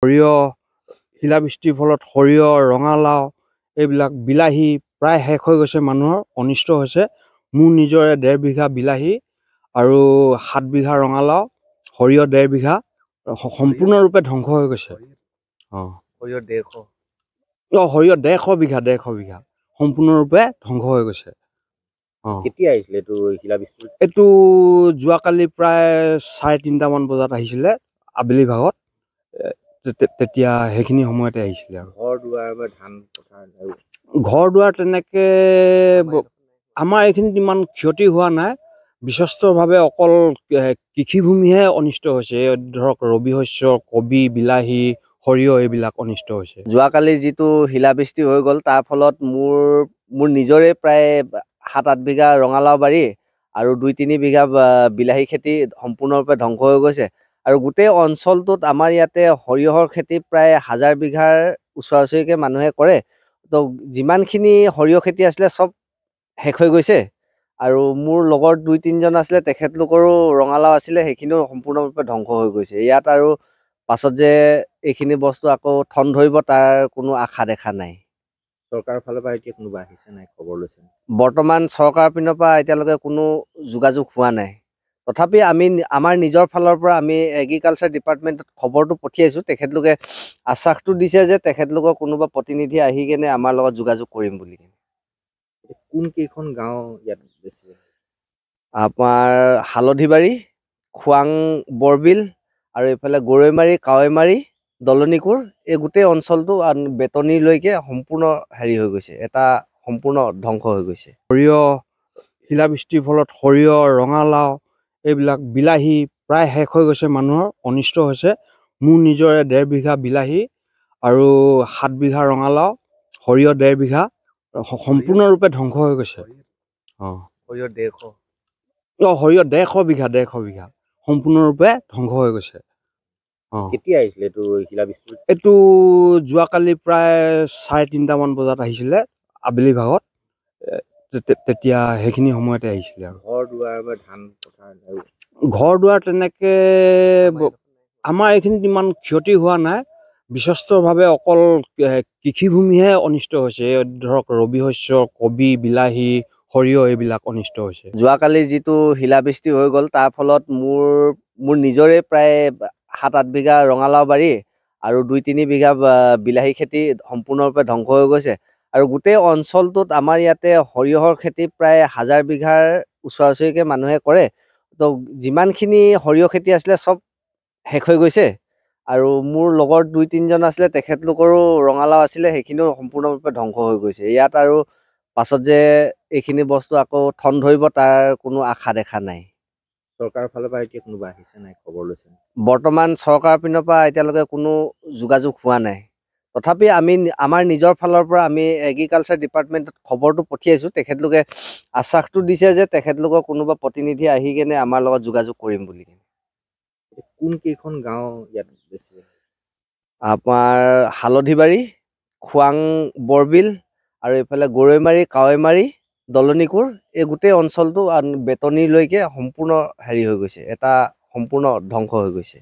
সৰিয়হ শিলাবৃষ্টিৰ ফলত সৰিয়হ ৰঙালাও এইবিলাক বিলাহী প্ৰায় শেষ হৈ গৈছে, মানুহৰ অনিষ্ট হৈছে। মোৰ নিজৰে 1.5 বিঘা বিলাহী আৰু 7 বিঘা ৰঙালাও, সৰিয়হ 1.5 বিঘা সম্পূৰ্ণৰূপে ধ্বংস হৈ গৈছে। সৰিয়হ 150 সৰিয়হ 150 বিঘা সম্পূৰ্ণৰূপে ধ্বংস হৈ গৈছে। কেতিয়া আহিছিলে এইটো শিলাবৃষ্টি? এইটো যোৱাকালি প্ৰায় 3:30 মান বজাত আহিছিলে, আবেলি ভাগত। তেতিয়া সেইখিনি সময়তে আহিছিলে। আৰু ঘৰ দুৱাৰ তেনেকে আমাৰ এইখিনিত ইমান ক্ষতি হোৱা নাই। বিশ্বস্তভাৱে অকল কৃষিভূমিহে অনিষ্ট হৈছে। ধৰক ৰবি শস্য, কবি, বিলাহী, সৰিয়হ এইবিলাক অনিষ্ট হৈছে। যোৱাকালি যিটো শিলাবৃষ্টি হৈ গ'ল তাৰ ফলত মোৰ নিজৰে প্ৰায় 7-8 বিঘা ৰঙালাও বাৰী আৰু 2-3 বিঘা বিলাহী খেতি সম্পূৰ্ণৰূপে ধ্বংস হৈ গৈছে। আৰু গোটেই অঞ্চলটোত আমাৰ ইয়াতে সৰিয়হৰ খেতি প্ৰায় 1000 বিঘাৰ ওচৰা-ওচৰিকে মানুহে কৰে। তো যিমানখিনি সৰিয়হ খেতি আছিলে চব শেষ হৈ গৈছে। আৰু মোৰ লগৰ 2-3জন আছিলে, তেখেতলোকৰো ৰঙালাও আছিলে, সেইখিনিও সম্পূৰ্ণৰূপে ধ্বংস হৈ গৈছে। ইয়াত আৰু পাছত যে এইখিনি বস্তু আকৌ ঠন ধৰিব তাৰ কোনো আশা দেখা নাই। চৰকাৰৰ ফালৰ পৰা এতিয়া কোনোবা আহিছে নাই, খবৰ লৈছে? বৰ্তমান চৰকাৰৰ পিনৰ পৰা এতিয়ালৈকে কোনো যোগাযোগ হোৱা নাই। তথাপি আমাৰ নিজৰ ফালৰ পৰা আমি এগ্ৰিকালচাৰ ডিপাৰ্টমেণ্টত খবৰটো পঠিয়াইছোঁ। তেখেতলোকে আশ্বাসটো দিছে যে তেখেতলোকৰ কোনোবা প্ৰতিনিধি আহি কেনে আমাৰ লগত যোগাযোগ কৰিম বুলি। কোন কেইখন গাঁও ইয়াত বেছি? আমাৰ হালধিবাৰী, খোৱাং বৰবিল আৰু এইফালে গৰৈমাৰী, কাৱৈমাৰী, দলনিকুৰ, এই গোটেই অঞ্চলটো বেতনীলৈকে সম্পূৰ্ণ হেৰি হৈ গৈছে, এটা সম্পূৰ্ণ ধ্বংস হৈ গৈছে। সৰিয়হ শিলাবৃষ্টিৰ ফলত সৰিয়হ ৰঙালাও এইবিলাক বিলাহী প্ৰায় শেষ হৈ গৈছে, মানুহৰ অনিষ্ট হৈছে। মোৰ নিজৰে 1.5 বিঘা বিলাহী আৰু 7 বিঘা ৰঙালাও, সৰিয়হ 1.5 বিঘা সম্পূৰ্ণৰূপে ধ্বংস হৈ গৈছে। সৰিয়হ 150 সৰিয়হ 150 বিঘা সম্পূৰ্ণৰূপে ধ্বংস হৈ গৈছে। কেতিয়া আহিছিলে এইটো শিলাবৃষ্টি? এইটো যোৱাকালি প্ৰায় 3:30 মান বজাত আহিছিলে, আবেলি ভাগত। তেতিয়া সেইখিনি সময়তে আহিছিলে। আৰু ঘৰ দুৱাৰ তেনেকে আমাৰ এইখিনিত ইমান ক্ষতি হোৱা নাই। বিশ্বস্তভাৱে অকল কৃষিভূমিহে অনিষ্ট হৈছে। ধৰক ৰবি শস্য, কবি, বিলাহী, সৰিয়হ এইবিলাক অনিষ্ট হৈছে। যোৱাকালি যিটো শিলাবৃষ্টি হৈ গ'ল তাৰ ফলত মোৰ নিজৰে প্ৰায় 7-8 বিঘা ৰঙালাও বাৰী আৰু 2-3 বিঘা বিলাহী খেতি সম্পূৰ্ণৰূপে ধ্বংস হৈ গৈছে। আৰু গোটেই অঞ্চলটোত আমাৰ ইয়াতে সৰিয়হৰ খেতি প্ৰায় 1000 বিঘাৰ ওচৰা-ওচৰিকে মানুহে কৰে। তো যিমানখিনি সৰিয়হ খেতি আছিলে চব শেষ হৈ গৈছে। আৰু মোৰ লগৰ 2-3জন আছিলে, তেখেতলোকৰো ৰঙালাও আছিলে, সেইখিনিও সম্পূৰ্ণৰূপে ধ্বংস হৈ গৈছে। ইয়াত আৰু পাছত যে এইখিনি বস্তু আকৌ ঠন ধৰিব তাৰ কোনো আশা দেখা নাই। চৰকাৰৰ ফালৰ পৰা এতিয়া কোনোবা আহিছে নাই, খবৰ লৈছে? বৰ্তমান চৰকাৰৰ পিনৰ পৰা এতিয়ালৈকে কোনো যোগাযোগ হোৱা নাই। তথাপি আমাৰ নিজৰ ফালৰ পৰা আমি এগ্ৰিকালচাৰ ডিপাৰ্টমেণ্টত খবৰটো পঠিয়াইছোঁ। তেখেতলোকে আশ্বাসটো দিছে যে তেখেতলোকৰ কোনোবা প্ৰতিনিধি আহি কেনে আমাৰ লগত যোগাযোগ কৰিম বুলি। কোন কেইখন গাঁও ইয়াত বেছি? আমাৰ হালধিবাৰী, খোৱাং বৰবিল আৰু এইফালে গৰৈমাৰী, কাৱৈমাৰী, দলনিকুৰ, এই গোটেই অঞ্চলটো বেতনীলৈকে সম্পূৰ্ণ হেৰি হৈ গৈছে, এটা সম্পূৰ্ণ ধ্বংস হৈ গৈছে।